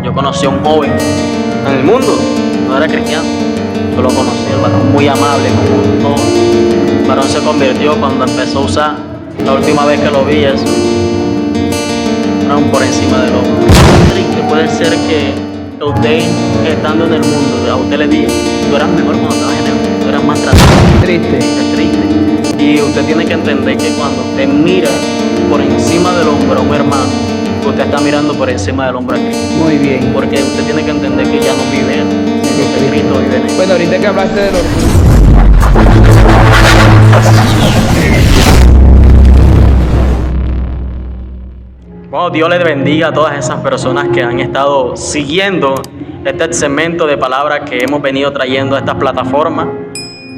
Yo conocí a un joven en el mundo, no era cristiano. Yo lo conocí, el varón muy amable, como todo. El varón se convirtió cuando empezó a usar. La última vez que lo vi, eso era un por encima del hombro. Triste puede ser que usted, estando en el mundo, a usted le diga, tú eras mejor cuando estabas en el mundo, tú eras más tratado. Triste. Es triste. Y usted tiene que entender que cuando usted mira por encima del hombro a un hermano, usted está mirando por encima del hombro a Cristo. Muy bien. Porque usted tiene que entender que ya no vive él, sino que Cristo vive en él. Bueno, ahorita que hablaste de los... Bueno, Dios les bendiga a todas esas personas que han estado siguiendo este segmento de palabras que hemos venido trayendo a esta plataforma.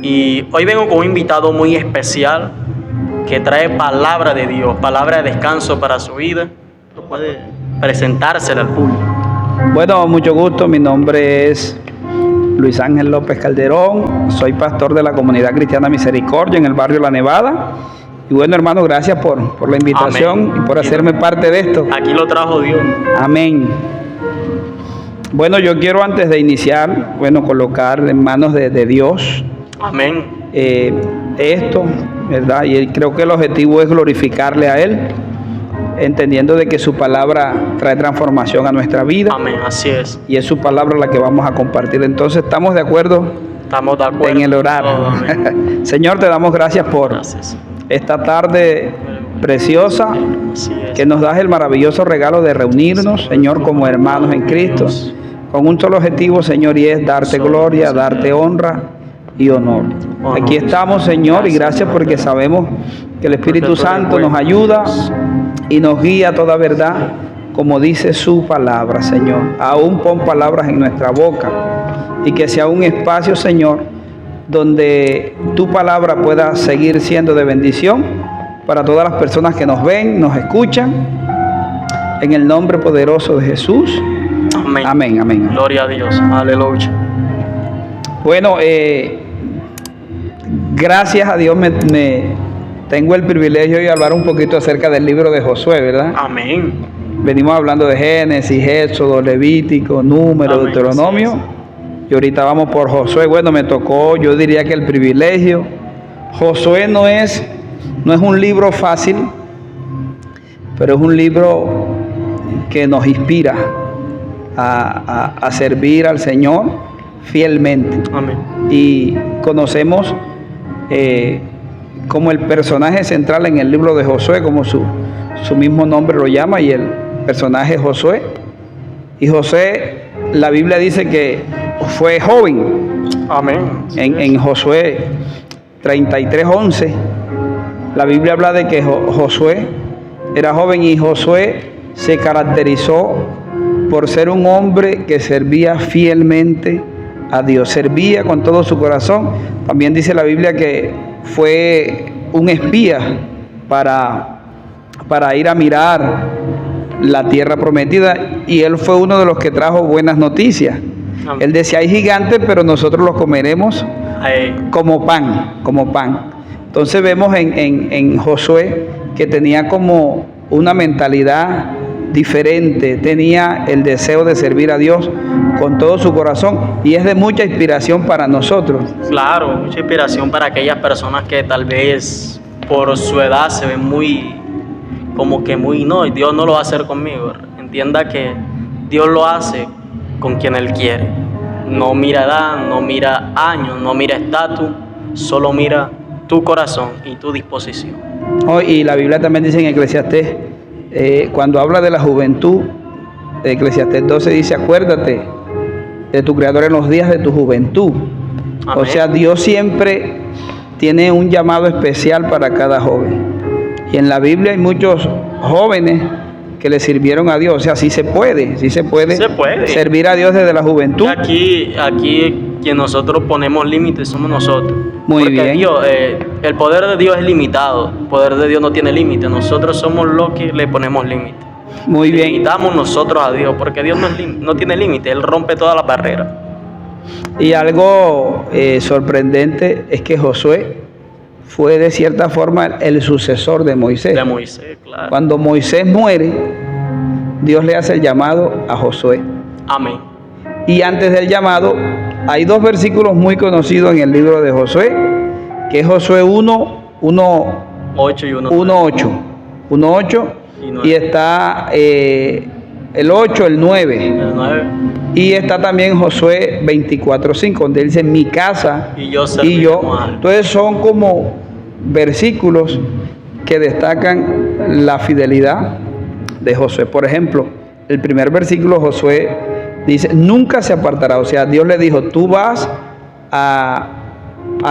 Y hoy vengo con un invitado muy especial que trae palabra de Dios, palabra de descanso para su vida. Puede presentársela al público. Bueno, mucho gusto. Mi nombre es Luis Ángel López Calderón. Soy pastor de la Comunidad Cristiana Misericordia en el barrio La Nevada. Y bueno, hermano, gracias por la invitación. Amén. Y por hacerme parte de esto. Aquí lo trajo Dios. Amén. Bueno, yo quiero antes de iniciar, colocar en manos de Dios Amén. esto, ¿verdad? Y creo que el objetivo es glorificarle a Él, entendiendo de que su palabra trae transformación a nuestra vida. Amén, así es. Y es su palabra la que vamos a compartir. Entonces, ¿estamos de acuerdo? Estamos de acuerdo en el orar. Oh, Señor, te damos gracias por gracias. esta tarde preciosa Así es. que nos das el maravilloso regalo de reunirnos, Señor, como hermanos en Cristo, con un solo objetivo, Señor, y es darte gloria, darte honra y honor. Aquí estamos, Señor, y gracias porque sabemos que el Espíritu Santo nos ayuda y nos guía a toda verdad, como dice su palabra, Señor. Aún pon palabras en nuestra boca y que sea un espacio, Señor, donde tu palabra pueda seguir siendo de bendición para todas las personas que nos ven, nos escuchan, en el nombre poderoso de Jesús. Amén. Amén, amén. Gloria a Dios. Aleluya. Bueno, gracias a Dios tengo el privilegio de hablar un poquito acerca del libro de Josué, ¿verdad? Amén. Venimos hablando de Génesis, Éxodo, Levítico, Número, Amén. Deuteronomio. Y ahorita vamos por Josué. Bueno, me tocó, yo diría que el privilegio. Josué no es un libro fácil, pero es un libro que nos inspira a servir al Señor fielmente. Amén. Y conocemos como el personaje central en el libro de Josué, como su mismo nombre lo llama, y el personaje Josué. Y José, la Biblia dice que fue joven. Amén. En Josué 33:11, la Biblia habla de que Josué era joven, y Josué se caracterizó por ser un hombre que servía fielmente a Dios, servía con todo su corazón. También dice la Biblia que fue un espía para ir a mirar la tierra prometida, y él fue uno de los que trajo buenas noticias. Amén. Él decía, hay gigantes, pero nosotros los comeremos como pan. Entonces vemos en Josué que tenía como una mentalidad diferente, tenía el deseo de servir a Dios con todo su corazón, y es de mucha inspiración para nosotros. Claro, mucha inspiración para aquellas personas que tal vez por su edad se ven muy, no, Dios no lo va a hacer conmigo. Entienda que Dios lo hace con quien Él quiere. No mira edad, no mira años, no mira estatus, solo mira tu corazón y tu disposición. Y la Biblia también dice en Eclesiastés, cuando habla de la juventud, Eclesiastés 12 dice, acuérdate de tu Creador en los días de tu juventud. Amén. O sea, Dios siempre tiene un llamado especial para cada joven. Y en la Biblia hay muchos jóvenes que le sirvieron a Dios. O sea, sí se puede servir a Dios desde la juventud. Aquí quien nosotros ponemos límites somos nosotros. Muy Porque bien. Dios, el poder de Dios es limitado. El poder de Dios no tiene límite. Nosotros somos los que le ponemos límite. Muy bien. Limitamos nosotros a Dios, porque Dios no tiene límite. Él rompe todas las barreras. Y algo sorprendente es que Josué fue de cierta forma el sucesor de Moisés. De Moisés, claro. Cuando Moisés muere, Dios le hace el llamado a Josué. Amén. Y antes del llamado, hay dos versículos muy conocidos en el libro de Josué, que es Josué 8 y 1. 1:8. 1:8 y está el 8, el 9. El 9. Y está también Josué 24:5, donde dice mi casa Y yo. Entonces son como versículos que destacan la fidelidad de Josué. Por ejemplo, el primer versículo, Josué dice, nunca se apartará. O sea, Dios le dijo, tú vas a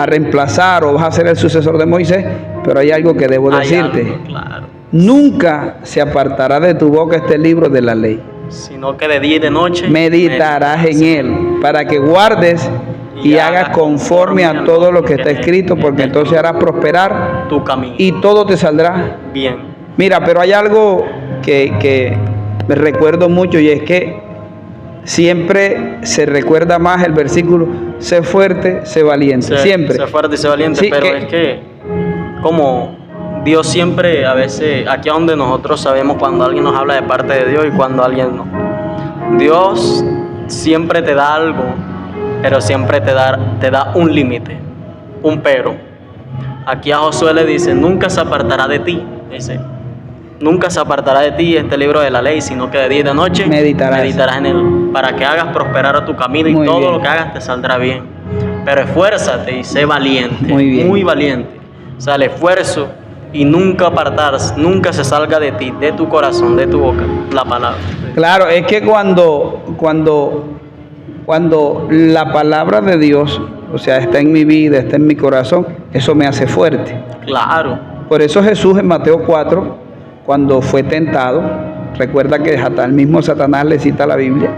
reemplazar o vas a ser el sucesor de Moisés, pero hay algo que debo decirte. Algo, claro. Nunca se apartará de tu boca este libro de la ley, sino que de día y de noche meditarás en él, para que guardes y hagas conforme a todo lo que está escrito, porque entonces harás prosperar tu camino y todo te saldrá bien. Mira, pero hay algo que me recuerdo mucho, y es que siempre se recuerda más el versículo, sé fuerte, sé valiente, siempre. Sé fuerte y sé valiente, Sí, pero es que como Dios siempre, a veces, aquí es donde nosotros sabemos cuando alguien nos habla de parte de Dios y cuando alguien no. Dios siempre te da algo, pero siempre te da un límite, un pero. Aquí a Josué le dice, nunca se apartará de ti, dice, nunca se apartará de ti este libro de la ley, sino que de día y de noche meditarás en él, para que hagas prosperar a tu camino y todo lo que hagas te saldrá bien. Pero esfuérzate y sé valiente, muy valiente. O sea, el esfuerzo y nunca apartarse, nunca se salga de ti, de tu corazón, de tu boca, la palabra. Claro, es que cuando la palabra de Dios, o sea, está en mi vida, está en mi corazón, eso me hace fuerte. Claro. Por eso Jesús en Mateo 4, cuando fue tentado, recuerda que hasta el mismo Satanás le cita la Biblia,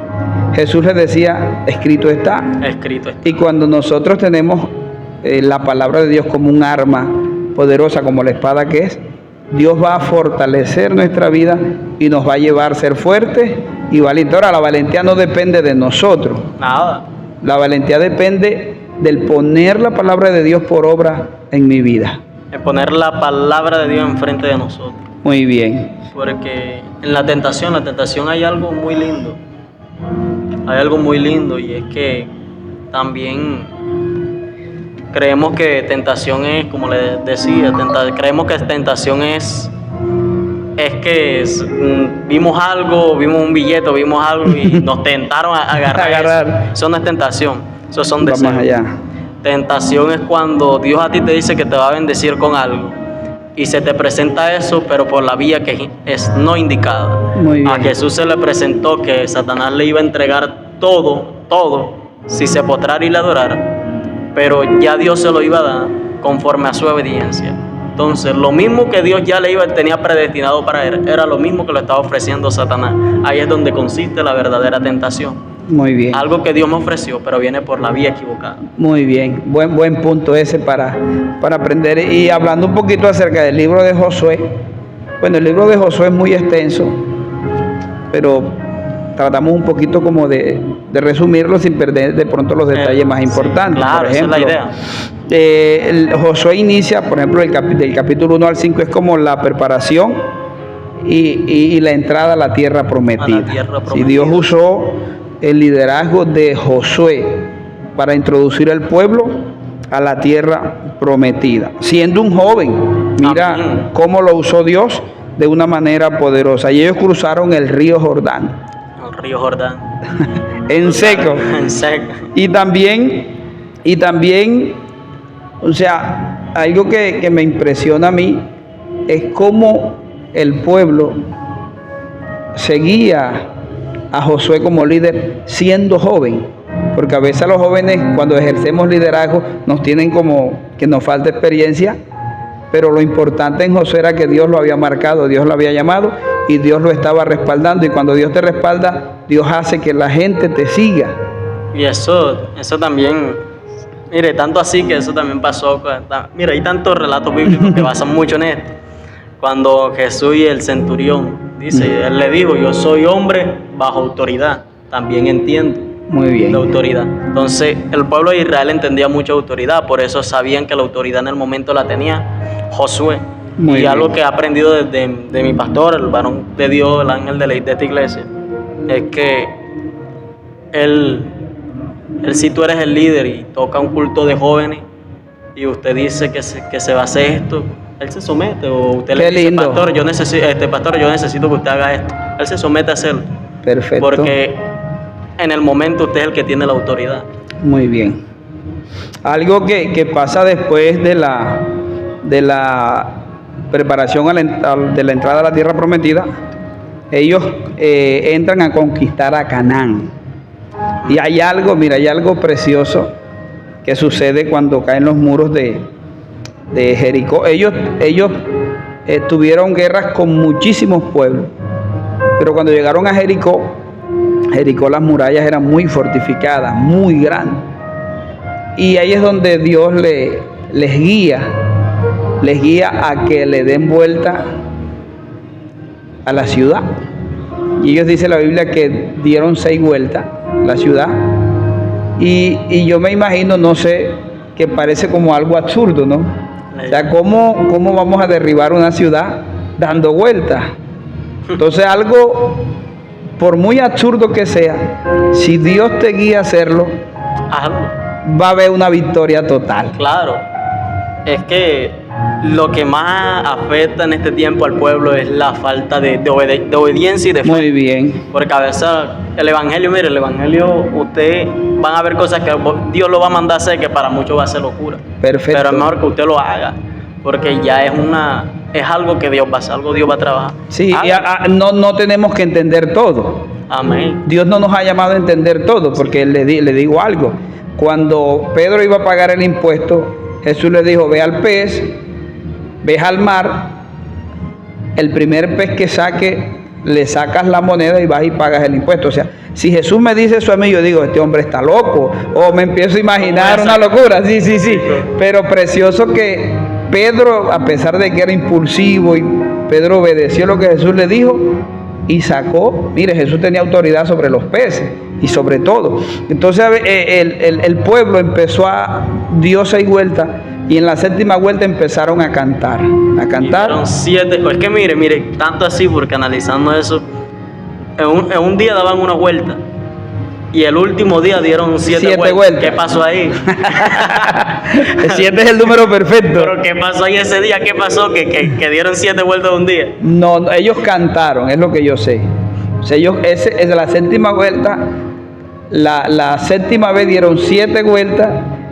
Jesús le decía, escrito está. Escrito está. Y cuando nosotros tenemos la palabra de Dios como un arma poderosa, como la espada que es, Dios va a fortalecer nuestra vida y nos va a llevar a ser fuertes y valientes. Ahora, la valentía no depende de nosotros. Nada. La valentía depende del poner la palabra de Dios por obra en mi vida. De poner la palabra de Dios enfrente de nosotros. Muy bien. Porque en la tentación hay algo muy lindo. Hay algo muy lindo, y es que también creemos que tentación es, como le decía, creemos que tentación es que vimos algo, vimos un billete, vimos algo y nos tentaron a agarrar. Eso no es tentación, eso son deseos. Vamos allá. Tentación es cuando Dios a ti te dice que te va a bendecir con algo y se te presenta eso, pero por la vía que es no indicada. Muy bien. A Jesús se le presentó que Satanás le iba a entregar todo, si se postrara y le adorara, pero ya Dios se lo iba a dar conforme a su obediencia. Entonces, lo mismo que Dios ya tenía predestinado para él, era lo mismo que le estaba ofreciendo Satanás. Ahí es donde consiste la verdadera tentación. Muy bien. Algo que Dios me ofreció, pero viene por la vía equivocada. Muy bien, buen punto ese para aprender. Y hablando un poquito acerca del libro de Josué, bueno, el libro de Josué es muy extenso, pero tratamos un poquito como de resumirlo sin perder de pronto los detalles más importantes. Sí, claro, por ejemplo, esa es la idea. Josué inicia, por ejemplo, del capítulo 1 al 5 es como la preparación y la entrada a la tierra prometida. Y Dios usó el liderazgo de Josué para introducir al pueblo a la tierra prometida. Siendo un joven, mira cómo lo usó Dios de una manera poderosa. Y ellos cruzaron el río Jordán. El río Jordán. En seco. En seco. Y también, o sea, algo que me impresiona a mí es cómo el pueblo seguía a Josué como líder siendo joven, porque a veces a los jóvenes cuando ejercemos liderazgo nos tienen como que nos falta experiencia, pero lo importante en Josué era que Dios lo había marcado, Dios lo había llamado y Dios lo estaba respaldando, y cuando Dios te respalda, Dios hace que la gente te siga. Y eso también, mire, tanto así que eso también pasó, mira, hay tantos relatos bíblicos que basan mucho en esto. Cuando Jesús y el centurión, dice, él le dijo, yo soy hombre bajo autoridad, también entiendo. Muy bien. De autoridad. Entonces, el pueblo de Israel entendía mucha autoridad, por eso sabían que la autoridad en el momento la tenía Josué. Muy bien. Algo que he aprendido de mi pastor, el varón de Dios, el ángel de esta iglesia, es que si tú eres el líder y toca un culto de jóvenes y usted dice que se va a hacer esto, él se somete, o usted le dice, lindo. pastor, yo necesito que usted haga esto. Él se somete a hacerlo. Perfecto. Porque en el momento usted es el que tiene la autoridad. Muy bien. Algo que pasa después de la preparación de la entrada a la tierra prometida, ellos entran a conquistar a Canaán. Y hay algo precioso que sucede cuando caen los muros de Jericó. Ellos tuvieron guerras con muchísimos pueblos, pero cuando llegaron a Jericó, las murallas eran muy fortificadas, muy grandes. Y ahí es donde Dios les guía a que le den vuelta a la ciudad. Y ellos, dice la Biblia, que dieron 6 vueltas a la ciudad. Y yo me imagino, no sé, que parece como algo absurdo, ¿no? O sea, ¿cómo vamos a derribar una ciudad dando vueltas? Entonces, algo, por muy absurdo que sea, si Dios te guía a hacerlo, Hazlo. va a haber una victoria total. Claro, es que lo que más afecta en este tiempo al pueblo es la falta de obediencia y de fe. Muy bien. Porque a veces el evangelio, usted van a ver cosas que Dios lo va a mandar a hacer, que para muchos va a ser locura. Perfecto. Pero es mejor que usted lo haga, porque ya es algo que Dios va a hacer, algo Dios va a trabajar. Sí, no tenemos que entender todo. Amén. Dios no nos ha llamado a entender todo, porque le digo algo. Cuando Pedro iba a pagar el impuesto, Jesús le dijo: ve al pez, ve al mar, el primer pez que saque, le sacas la moneda y vas y pagas el impuesto. O sea, si Jesús me dice eso a mí, yo digo, este hombre está loco, o me empiezo a imaginar una locura. Sí. Pero precioso que Pedro, a pesar de que era impulsivo, y Pedro obedeció lo que Jesús le dijo y sacó. Mire, Jesús tenía autoridad sobre los peces y sobre todo. Entonces el pueblo dio 6 vueltas, y en la 7ª vuelta empezaron a cantar. Fueron 7. Es que mire, tanto así, porque analizando eso, en un día daban una vuelta, y el último día dieron 7 vueltas. ¿Qué pasó ahí? 7 es el número perfecto. ¿Pero qué pasó ahí ese día? ¿Qué pasó? ¿Que dieron 7 vueltas de un día? No, ellos cantaron, es lo que yo sé. O sea, es la 7ª vuelta. La 7ª vez dieron 7 vueltas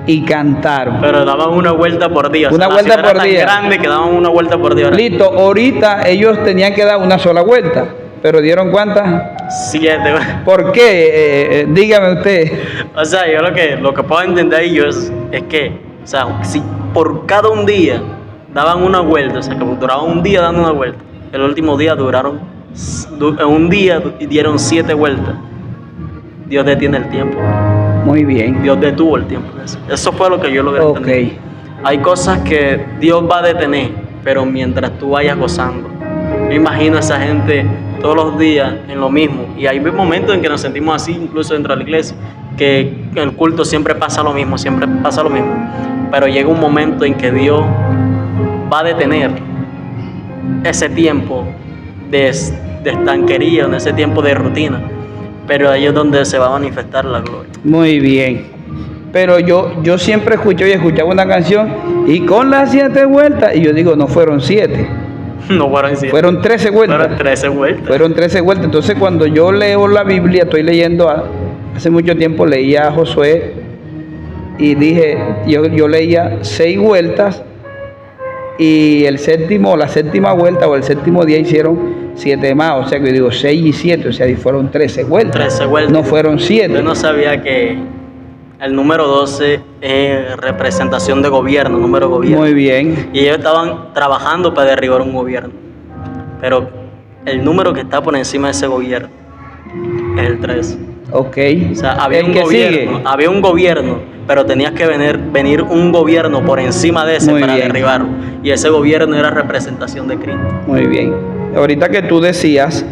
y cantaron. Pero daban una vuelta por día. Una vuelta por día. Tan grande que daban una vuelta por día. Listo, ahorita ellos tenían que dar una sola vuelta, pero ¿dieron cuántas? 7. ¿Por qué? Dígame usted. O sea, yo lo que puedo entender ellos es que, o sea, si por cada un día daban una vuelta, o sea, que duraban un día dando una vuelta, el último día un día y dieron 7 vueltas, Dios detiene el tiempo. Muy bien. Dios detuvo el tiempo. Eso fue lo que yo logré entender. Hay cosas que Dios va a detener, pero mientras tú vayas gozando. Me imagino a esa gente todos los días en lo mismo. Y hay momentos en que nos sentimos así, incluso dentro de la iglesia, que en el culto siempre pasa lo mismo. Pero llega un momento en que Dios va a detener ese tiempo de estanquería, en ese tiempo de rutina. Pero ahí es donde se va a manifestar la gloria. Muy bien. Pero yo siempre escuchaba una canción, y con las 7 vueltas, y yo digo, no fueron 7. No fueron 7. Fueron 13 vueltas. Fueron 13 vueltas. Entonces, cuando yo leo la Biblia, estoy leyendo, hace mucho tiempo leía a Josué, y dije, yo leía 6 vueltas, y la 7ª vuelta o el 7º día hicieron 7 más, o sea que yo digo 6 y 7, o sea, y fueron 13 vueltas. 13 vueltas. No fueron 7. Yo no sabía que el número 12 es representación de gobierno, número de gobierno. Muy bien. Y ellos estaban trabajando para derribar un gobierno. Pero el número que está por encima de ese gobierno es el 13. Ok. O sea, había un gobierno, pero tenías que venir un gobierno por encima de ese para derribarlo. Y ese gobierno era representación de Cristo. Muy bien. Ahorita que tú decías,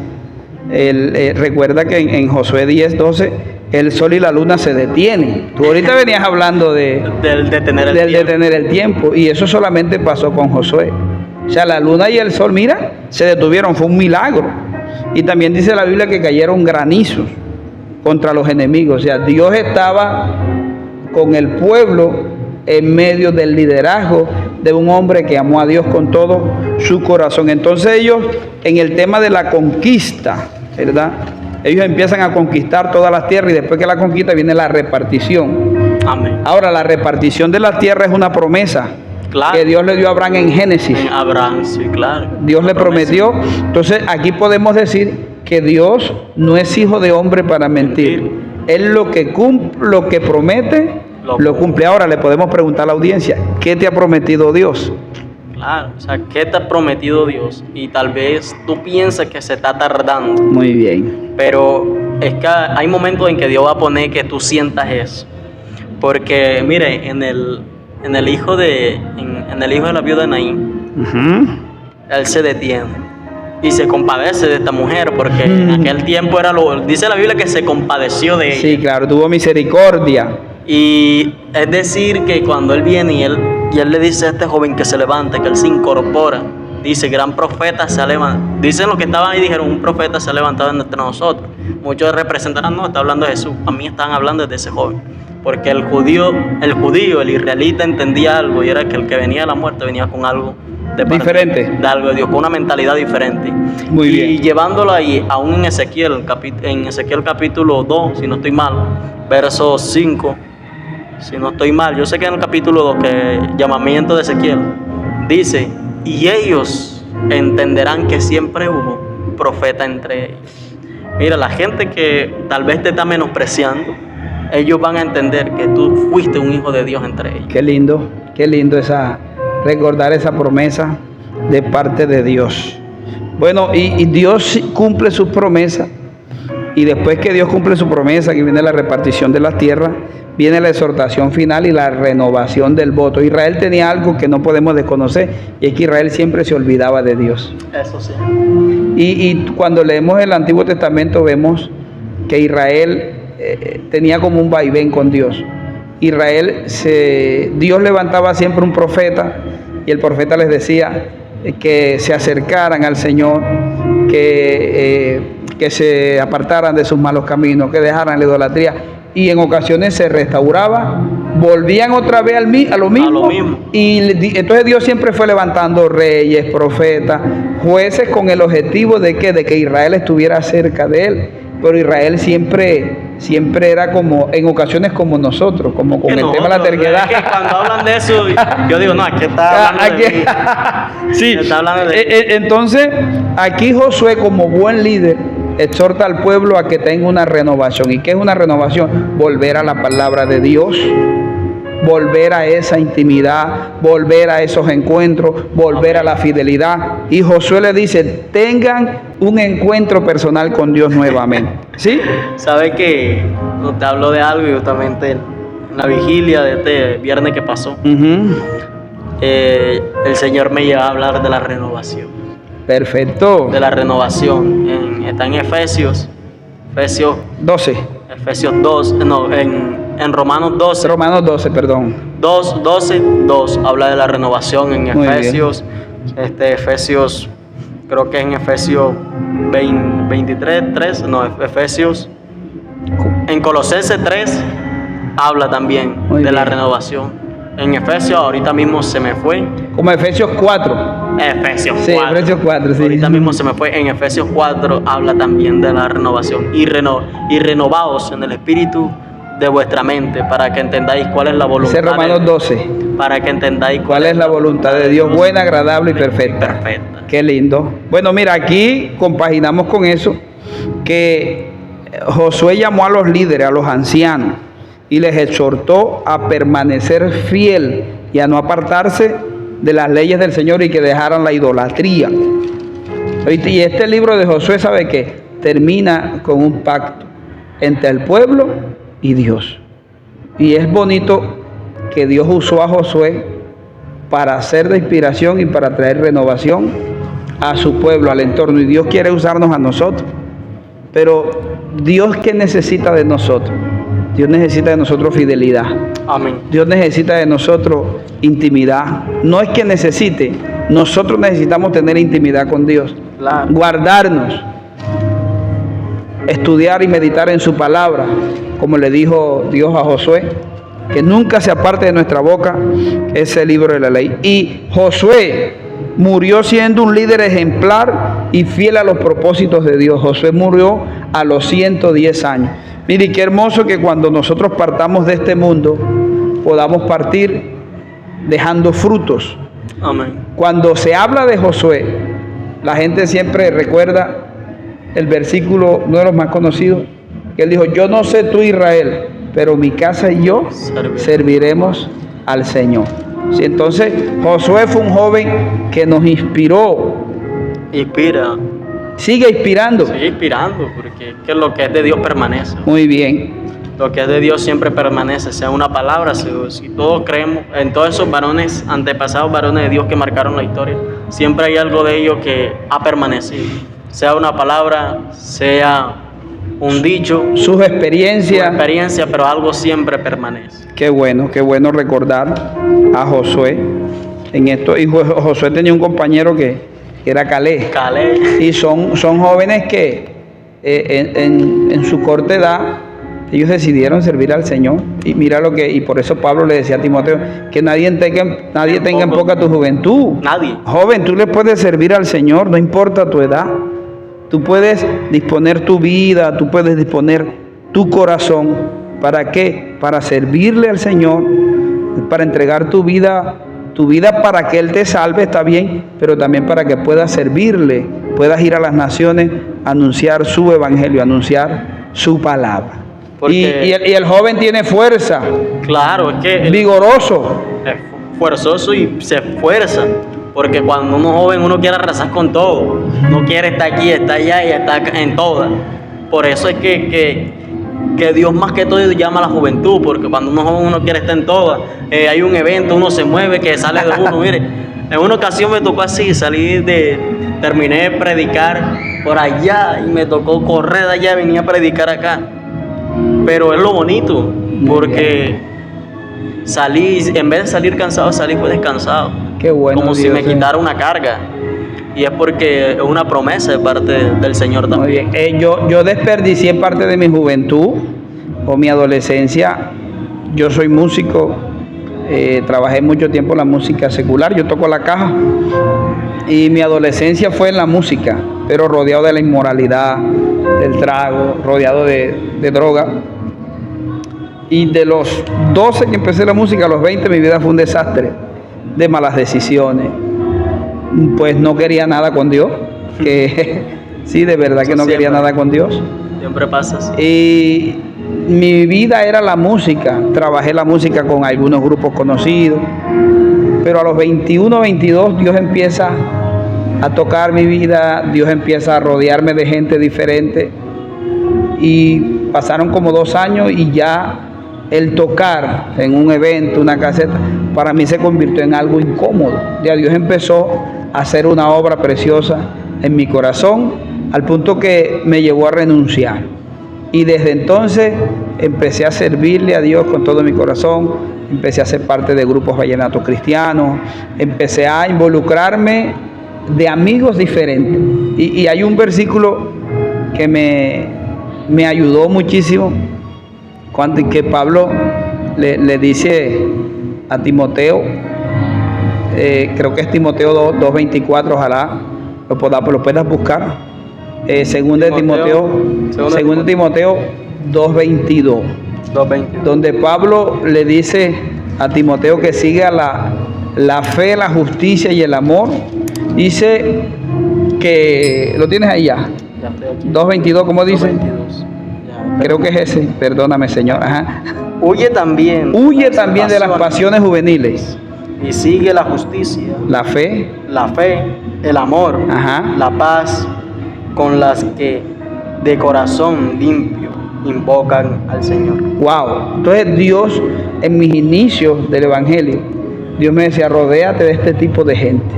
recuerda que en Josué 10:12, el sol y la luna se detienen. Tú ahorita venías hablando del detener el tiempo, y eso solamente pasó con Josué. O sea, la luna y el sol, mira, se detuvieron, fue un milagro. Y también dice la Biblia que cayeron granizos, contra los enemigos. O sea, Dios estaba con el pueblo en medio del liderazgo de un hombre que amó a Dios con todo su corazón. Entonces ellos, en el tema de la conquista, ¿verdad? Ellos empiezan a conquistar todas las tierras y después que la conquista viene la repartición. Amén. Ahora, la repartición de la tierra es una promesa que Dios le dio a Abraham en Génesis. En Abraham, sí, claro. Dios le prometió. Entonces, aquí podemos decir que Dios no es hijo de hombre para mentir. Él lo que promete, lo cumple. Ahora le podemos preguntar a la audiencia, ¿qué te ha prometido Dios? Claro, o sea, ¿qué te ha prometido Dios? Y tal vez tú piensas que se está tardando. Muy bien. Pero es que hay momentos en que Dios va a poner que tú sientas eso. Porque, mire, en el hijo de la viuda de Naín, él se detiene y se compadece de esta mujer, porque en aquel tiempo dice la Biblia que se compadeció de ella. Sí, claro, tuvo misericordia. Y es decir que cuando él viene y él le dice a este joven que se levante, que él se incorpora, dice, gran profeta se ha levantado. Dicen los que estaban ahí, dijeron, un profeta se ha levantado entre nosotros. Muchos representarán, no, está hablando de Jesús. A mí están hablando de ese joven. Porque el judío, el israelita entendía algo, y era que el que venía de la muerte venía con algo diferente, de algo de Dios, con una mentalidad diferente. Muy bien. Y llevándolo ahí, aún en Ezequiel capítulo 2, si no estoy mal, verso 5, si no estoy mal, yo sé que en el capítulo 2, que llamamiento de Ezequiel, dice, y ellos entenderán que siempre hubo profeta entre ellos. Mira, la gente que tal vez te está menospreciando, ellos van a entender que tú fuiste un hijo de Dios entre ellos. Qué lindo recordar esa promesa de parte de Dios. Bueno, y Dios cumple sus promesas, y después que Dios cumple su promesa, que viene la repartición de las tierras, viene la exhortación final y la renovación del voto. Israel tenía algo que no podemos desconocer, y es que Israel siempre se olvidaba de Dios. Eso sí. Y cuando leemos el Antiguo Testamento vemos que Israel tenía como un vaivén con Dios. Dios levantaba siempre un profeta, y el profeta les decía que se acercaran al Señor, que se apartaran de sus malos caminos, que dejaran la idolatría, y en ocasiones se restauraba, volvían otra vez a lo mismo. Y entonces Dios siempre fue levantando reyes, profetas, jueces, con el objetivo de que Israel estuviera cerca de él. Pero Israel siempre era como, en ocasiones como nosotros, como con el tema de la terquedad. Es que cuando hablan de eso, yo digo, no, aquí está hablando de mí. Sí, está hablando de entonces, aquí Josué, como buen líder, exhorta al pueblo a que tenga una renovación. ¿Y qué es una renovación? Volver a la palabra de Dios, volver a esa intimidad, volver a esos encuentros, volver a la fidelidad. Y Josué le dice, tengan un encuentro personal con Dios nuevamente. ¿Sí? ¿Sabe que te hablo de algo? Y justamente en la vigilia de este viernes que pasó, el Señor me lleva a hablar de la renovación. Perfecto. De la renovación. Está en Efesios 12. Efesios 2, no, en Romanos 12. Romanos 12, perdón. 2 habla de la renovación en Efesios. Efesios, creo que en Efesios 23, 3, no, Efesios. En Colosenses 3 habla también de la renovación. En Efesios, ahorita mismo se me fue. Como Efesios 4. Efesios 4. Sí, Efesios 4, sí. Ahorita mismo se me fue. En Efesios 4 habla también de la renovación. Y renovaos en el espíritu de vuestra mente, para que entendáis cuál es la voluntad. Dice Romanos 12. Para que entendáis cuál es la voluntad de Dios, buena, agradable y perfecta. Qué lindo. Bueno, mira, aquí compaginamos con eso, que Josué llamó a los líderes, a los ancianos, y les exhortó a permanecer fiel y a no apartarse de las leyes del Señor, y que dejaran la idolatría. Y este libro de Josué, ¿sabe qué? Termina con un pacto entre el pueblo y Dios. Y es bonito que Dios usó a Josué para ser de inspiración y para traer renovación a su pueblo, al entorno. Y Dios quiere usarnos a nosotros. Pero Dios, ¿qué necesita de nosotros? Dios necesita de nosotros fidelidad. Amén. Dios necesita de nosotros intimidad. No es que necesite, nosotros necesitamos tener intimidad con Dios. Claro. Guardarnos estudiar y meditar en su palabra, como le dijo Dios a Josué, que nunca se aparte de nuestra boca ese libro de la ley. Y Josué murió siendo un líder ejemplar y fiel a los propósitos de Dios. Josué murió a los 110 años. Mire, qué hermoso que cuando nosotros partamos de este mundo, podamos partir dejando frutos. Amén. Cuando se habla de Josué, la gente siempre recuerda el versículo, uno de los más conocidos, que él dijo: yo no sé tú, Israel, pero mi casa y yo serviremos al Señor. Sí, entonces Josué fue un joven que nos inspiró. Inspira. Sigue inspirando. Sigue inspirando, porque es que lo que es de Dios permanece. Muy bien. Lo que es de Dios siempre permanece, sea una palabra, si todos creemos en todos esos varones, antepasados varones de Dios que marcaron la historia, siempre hay algo de ellos que ha permanecido, sea una palabra, sea un dicho, sus experiencias, pero algo siempre permanece. Qué bueno recordar a Josué en esto. Y Josué tenía un compañero que era Caleb. Y son jóvenes que en su corta edad ellos decidieron servir al Señor. Y mira y por eso Pablo le decía a Timoteo que nadie tenga en poca tu juventud. Nadie. Joven, tú le puedes servir al Señor, no importa tu edad. Tú puedes disponer tu vida, tú puedes disponer tu corazón. ¿Para qué? Para servirle al Señor, para entregar tu vida para que Él te salve, está bien, pero también para que puedas servirle, puedas ir a las naciones, anunciar su evangelio, anunciar su palabra. Y el joven tiene fuerza. Claro, es que vigoroso. Es fuerzoso y se esfuerza. Porque cuando uno es joven, uno quiere arrasar con todo. No quiere estar aquí, estar allá y estar en todas. Por eso es que Dios más que todo llama a la juventud. Porque cuando uno es joven, uno quiere estar en todas. Hay un evento, uno se mueve, que sale de uno. Mire, en una ocasión me tocó así, terminé de predicar por allá y me tocó correr de allá, venía a predicar acá. Pero es lo bonito, porque salí, en vez de salir cansado, salí fue descansado. Qué bueno. Como si me quitara una carga. Y es porque es una promesa de parte del Señor también. Muy bien. Yo desperdicié parte de mi juventud o mi adolescencia. Yo soy músico, trabajé mucho tiempo en la música secular, yo toco la caja. Y mi adolescencia fue en la música, pero rodeado de la inmoralidad, del trago, rodeado de droga. Y de los 12 que empecé la música, a los 20 mi vida fue un desastre, de malas decisiones. Pues no quería nada con Dios, que sí, de verdad que no quería nada con Dios. Siempre pasa así. Y mi vida era la música, trabajé la música con algunos grupos conocidos, pero a los 21, 22 Dios empieza a tocar mi vida, Dios empieza a rodearme de gente diferente y pasaron como 2 años y ya el tocar en un evento, una caseta, para mí se convirtió en algo incómodo. Ya Dios empezó a hacer una obra preciosa en mi corazón al punto que me llevó a renunciar. Y desde entonces empecé a servirle a Dios con todo mi corazón, empecé a ser parte de grupos vallenatos cristianos, empecé a involucrarme de amigos diferentes. Y hay un versículo que me ayudó muchísimo, que Pablo le dice a Timoteo, creo que es Timoteo 2:24, ojalá lo puedas buscar. Segundo de Timoteo 2:22, donde Pablo le dice a Timoteo que siga la fe, la justicia y el amor. Dice que, ¿lo tienes ahí ya? 2:22, ¿cómo dice? 2:22. Creo que es ese, perdóname, Señor. Ajá. Huye también de las pasiones juveniles. Y sigue la justicia, la fe, el amor, ajá, la paz, con las que de corazón limpio invocan al Señor. Wow. Entonces Dios, en mis inicios del Evangelio, Dios me decía, rodéate de este tipo de gente.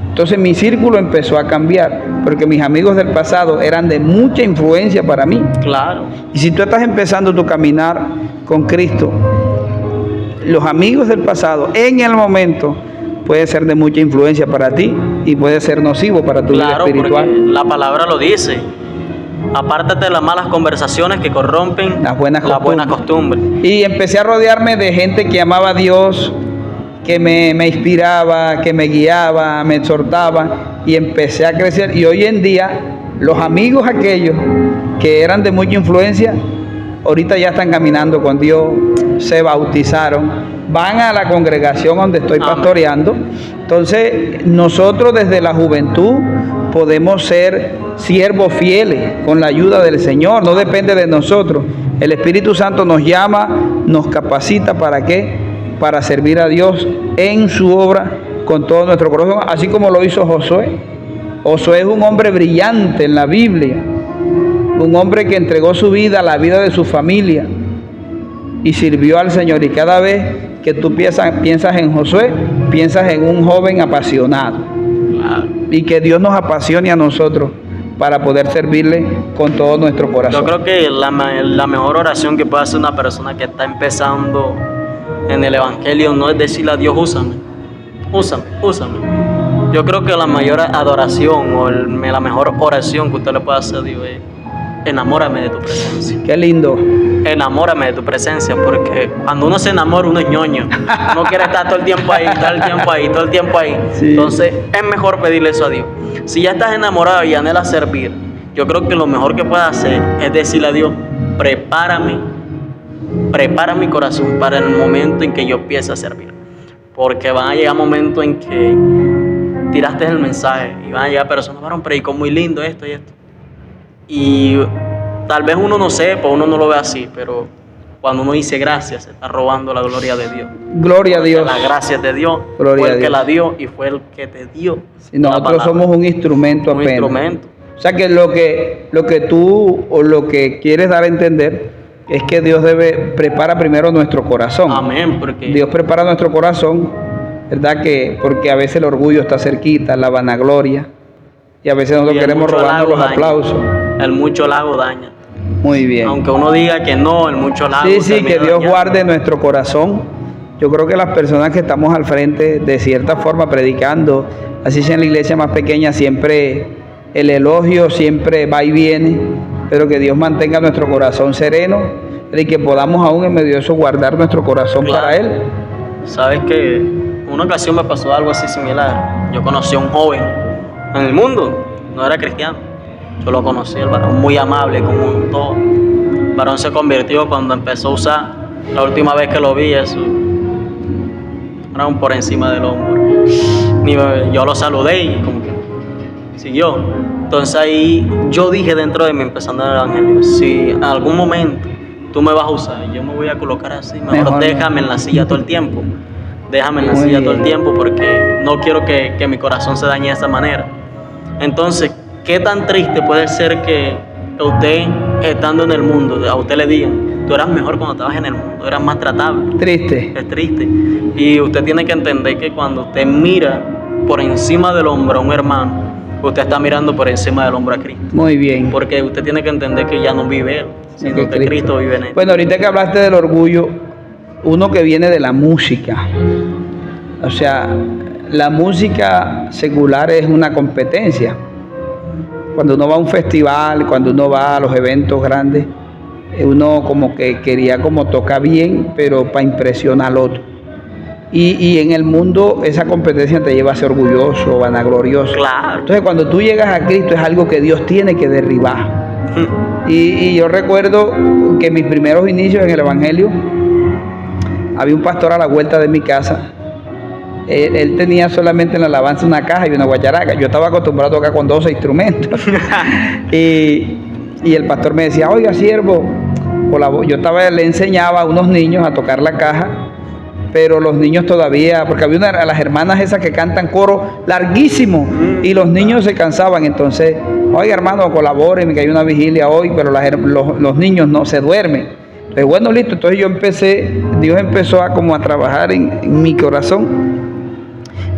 Entonces mi círculo empezó a cambiar, porque mis amigos del pasado eran de mucha influencia para mí. Claro. Y si tú estás empezando tu caminar con Cristo, los amigos del pasado en el momento puede ser de mucha influencia para ti y puede ser nocivo para tu vida espiritual. Porque la palabra lo dice. Apártate de las malas conversaciones que corrompen Las buenas costumbres. Y empecé a rodearme de gente que amaba a Dios, que me inspiraba, que me guiaba, me exhortaba, y empecé a crecer. Y hoy en día, los amigos aquellos que eran de mucha influencia, ahorita ya están caminando con Dios, se bautizaron, van a la congregación donde estoy pastoreando. Entonces, nosotros desde la juventud podemos ser siervos fieles con la ayuda del Señor, no depende de nosotros. El Espíritu Santo nos llama, nos capacita, ¿para qué? Para servir a Dios en su obra con todo nuestro corazón, así como lo hizo Josué. Josué es un hombre brillante en la Biblia, un hombre que entregó su vida, la vida de su familia, y sirvió al Señor. Y cada vez que tú piensas en Josué, piensas en un joven apasionado. Claro. Y que Dios nos apasione a nosotros para poder servirle con todo nuestro corazón. Yo creo que la mejor oración que puede hacer una persona que está empezando en el Evangelio no es decirle a Dios, úsame. Yo creo que la mayor adoración o la mejor oración que usted le puede hacer a Dios es: enamórame de tu presencia. Qué lindo. Enamórame de tu presencia, porque cuando uno se enamora, uno es ñoño. Uno quiere estar todo el tiempo ahí. Sí. Entonces, es mejor pedirle eso a Dios. Si ya estás enamorado y anhelas servir, yo creo que lo mejor que puedes hacer es decirle a Dios: prepara mi corazón para el momento en que yo empiece a servir. Porque van a llegar momentos en que tiraste el mensaje y van a llegar personas: varón, predicó muy lindo esto y esto. Y tal vez uno no sepa, uno no lo ve así, pero cuando uno dice gracias, se está robando la gloria de Dios. Gloria a Dios. La gracia de Dios Gloria fue a el que Dios. la dio y fue el que te dio. Si nosotros somos un instrumento apenas. Instrumento. O sea que lo que tú o lo que quieres dar a entender es que Dios prepara primero nuestro corazón. Amén. Porque Dios prepara nuestro corazón, ¿verdad? Porque a veces el orgullo está cerquita, la vanagloria, y a veces nosotros queremos robarnos los aplausos. El mucho halago daña. Muy bien. Aunque uno diga que no, el mucho halago. Sí, que Dios guarde nuestro corazón. Yo creo que las personas que estamos al frente, de cierta forma, predicando, así sea en la iglesia más pequeña, siempre el elogio siempre va y viene, pero que Dios mantenga nuestro corazón sereno y que podamos aún en medio de eso guardar nuestro corazón para Él. Sabes que una ocasión me pasó algo así similar. Yo conocí a un joven en el mundo, no era cristiano. Yo lo conocí, el varón muy amable, como un todo. El varón se convirtió cuando empezó a usar. La última vez que lo vi, eso era un por encima del hombro. Yo lo saludé y como que siguió. Entonces ahí yo dije dentro de mí, empezando el Evangelio: si en algún momento tú me vas a usar, yo me voy a colocar así, mejor déjame en la silla todo el tiempo. Déjame en la silla todo el tiempo, porque no quiero que mi corazón se dañe de esa manera. Entonces, ¿qué tan triste puede ser que usted, estando en el mundo, a usted le digan: tú eras mejor cuando estabas en el mundo, eras más tratable? Triste. Es triste. Y usted tiene que entender que cuando usted mira por encima del hombro a un hermano, usted está mirando por encima del hombro a Cristo. Muy bien. Porque usted tiene que entender que ya no vive él, sino que Cristo vive en él. Bueno, ahorita que hablaste del orgullo, uno que viene de la música, o sea, la música secular es una competencia. Cuando uno va a un festival, cuando uno va a los eventos grandes, uno como que quería como tocar bien, pero para impresionar al otro. Y en el mundo esa competencia te lleva a ser orgulloso, vanaglorioso. Claro. Entonces cuando tú llegas a Cristo es algo que Dios tiene que derribar. Y yo recuerdo que mis primeros inicios en el Evangelio, había un pastor a la vuelta de mi casa. Él tenía solamente en la alabanza una caja y una guacharaca. Yo estaba acostumbrado a tocar con 12 instrumentos. y el pastor me decía: oiga, siervo, yo le enseñaba a unos niños a tocar la caja, pero los niños todavía, porque había las hermanas esas que cantan coro larguísimo y los niños se cansaban. Entonces, oiga, hermano, colabórenme que hay una vigilia hoy, pero los niños no se duermen. Entonces, bueno, listo. Entonces Dios empezó a trabajar en mi corazón.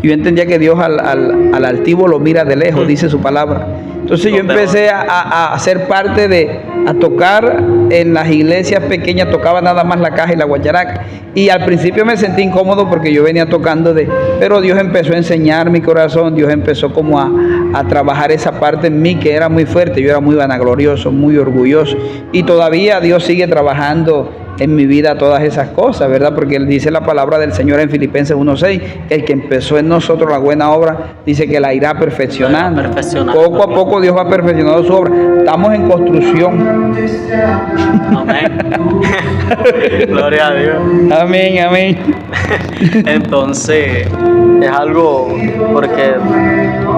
Yo entendía que Dios al altivo lo mira de lejos, dice su palabra. Entonces yo empecé a ser parte a tocar en las iglesias pequeñas, tocaba nada más la caja y la guacharaca. Y al principio me sentí incómodo porque yo venía tocando pero Dios empezó a enseñar mi corazón, Dios empezó como a trabajar esa parte en mí que era muy fuerte, yo era muy vanaglorioso, muy orgulloso. Y todavía Dios sigue trabajando en mi vida todas esas cosas, ¿verdad? Porque Él dice la palabra del Señor en Filipenses 1:6, el que empezó en nosotros la buena obra, dice que la irá perfeccionando. Poco a poco Dios va perfeccionando su obra. Estamos en construcción. Amén. Gloria a Dios. Amén, amén. Entonces, es algo porque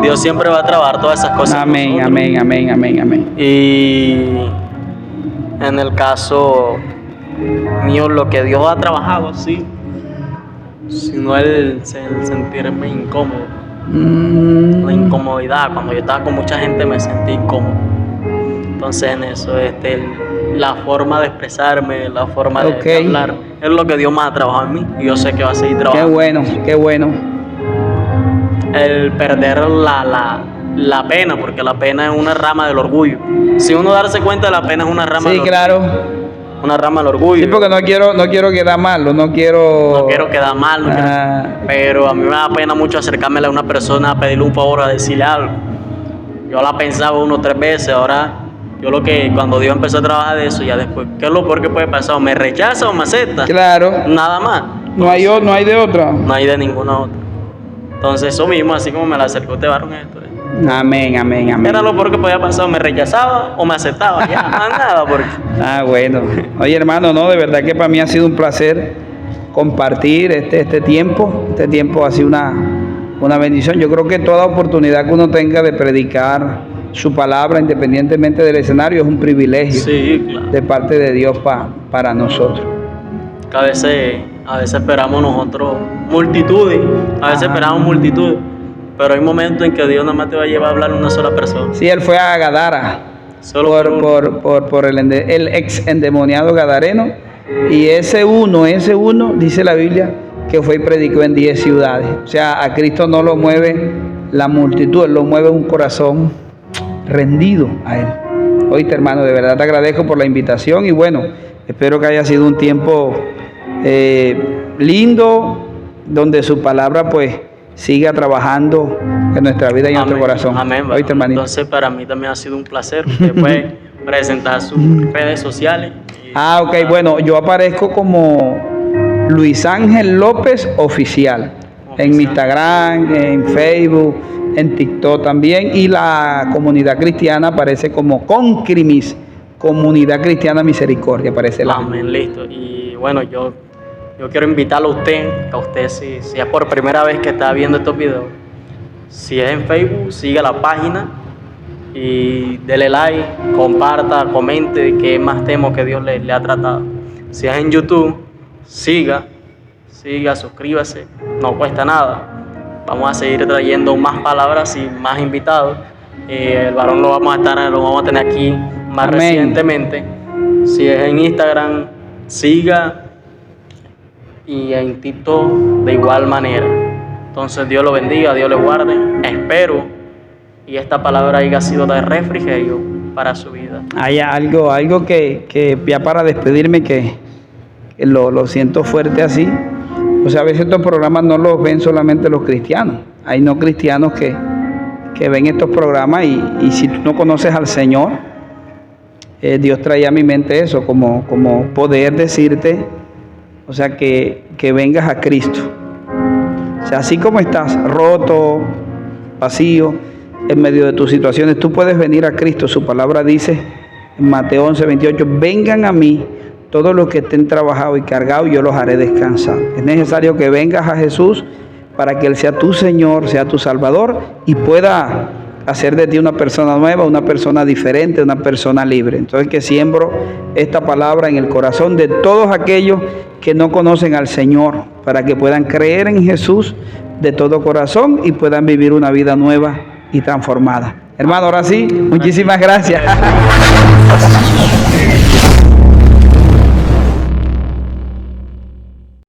Dios siempre va a trabajar todas esas cosas. Amén, amén, amén, amén, amén. Y en el caso mío, lo que Dios ha trabajado, sí, sino el sentirme incómodo, la incomodidad. Cuando yo estaba con mucha gente me sentí incómodo. Entonces en eso, la forma de expresarme, la forma de hablar, es lo que Dios más ha trabajado en mí y yo sé que va a seguir trabajando. Qué bueno, qué bueno. El perder la pena, porque la pena es una rama del orgullo. Si uno darse cuenta, la pena es una rama del orgullo. Sí, claro. Una rama del orgullo. Sí, porque no quiero quedar mal, no quiero quedar mal, pero a mí me da pena mucho acercarme a una persona a pedirle un favor, a decirle algo. Yo la pensaba 1 o 3 veces, ahora cuando Dios empezó a trabajar de eso, ya después, ¿qué es lo peor que puede pasar? ¿O me rechaza o me acepta? Claro. Nada más. Entonces, no hay de otra. No hay de ninguna otra. Entonces eso mismo, así como me la acercó este varón esto. Amén, amén, amén. Era lo peor que podía pasar, me rechazaba o me aceptaba, ya, más nada. Bueno. Oye, hermano, no, de verdad que para mí ha sido un placer compartir este tiempo. Este tiempo ha sido una bendición. Yo creo que toda oportunidad que uno tenga de predicar su palabra, independientemente del escenario, es un privilegio, sí, claro, de parte de Dios para nosotros. Que a veces esperamos nosotros multitudes, esperamos multitudes. Pero hay momentos en que Dios nada más te va a llevar a hablar a una sola persona. Sí, él fue a Gadara por el ex endemoniado gadareno. Y ese uno, dice la Biblia, que fue y predicó en 10 ciudades. O sea, a Cristo no lo mueve la multitud, Él lo mueve un corazón rendido a Él. Oíste, hermano, de verdad te agradezco por la invitación y bueno, espero que haya sido un tiempo lindo, donde su palabra pues siga trabajando en nuestra vida y en nuestro corazón. Amén. ¿Oíste, hermanito? Entonces para mí también ha sido un placer. Usted puede presentar sus redes sociales. Ok, bueno, yo aparezco como Luis Ángel López Oficial. En mi Instagram, en Facebook, en TikTok también, y la comunidad cristiana aparece como Concrimis, Comunidad Cristiana Misericordia, aparece la. Amén, listo. Y bueno, yo quiero invitarlo a usted, si es por primera vez que está viendo estos videos, si es en Facebook, siga la página y dele like, comparta, comente qué más temas que Dios le ha tratado. Si es en YouTube, siga, suscríbase, no cuesta nada. Vamos a seguir trayendo más palabras y más invitados. El varón lo vamos a tener aquí más Amén. Recientemente. Si es en Instagram, siga, y en TikTok de igual manera. Entonces Dios lo bendiga, Dios le guarde. Espero y esta palabra haya sido de refrigerio para su vida. Hay algo que ya para despedirme que lo siento fuerte así. O sea, a veces estos programas no los ven solamente los cristianos. Hay no cristianos que ven estos programas y si tú no conoces al Señor, Dios traía a mi mente eso, como poder decirte, o sea, que vengas a Cristo. O sea, así como estás roto, vacío, en medio de tus situaciones, tú puedes venir a Cristo. Su palabra dice en Mateo 11:28, vengan a mí todos los que estén trabajados y cargados, yo los haré descansar. Es necesario que vengas a Jesús para que Él sea tu Señor, sea tu Salvador y pueda hacer de ti una persona nueva, una persona diferente, una persona libre. Entonces que siembro esta palabra en el corazón de todos aquellos que no conocen al Señor, para que puedan creer en Jesús de todo corazón y puedan vivir una vida nueva y transformada. Hermano, ahora sí, muchísimas gracias.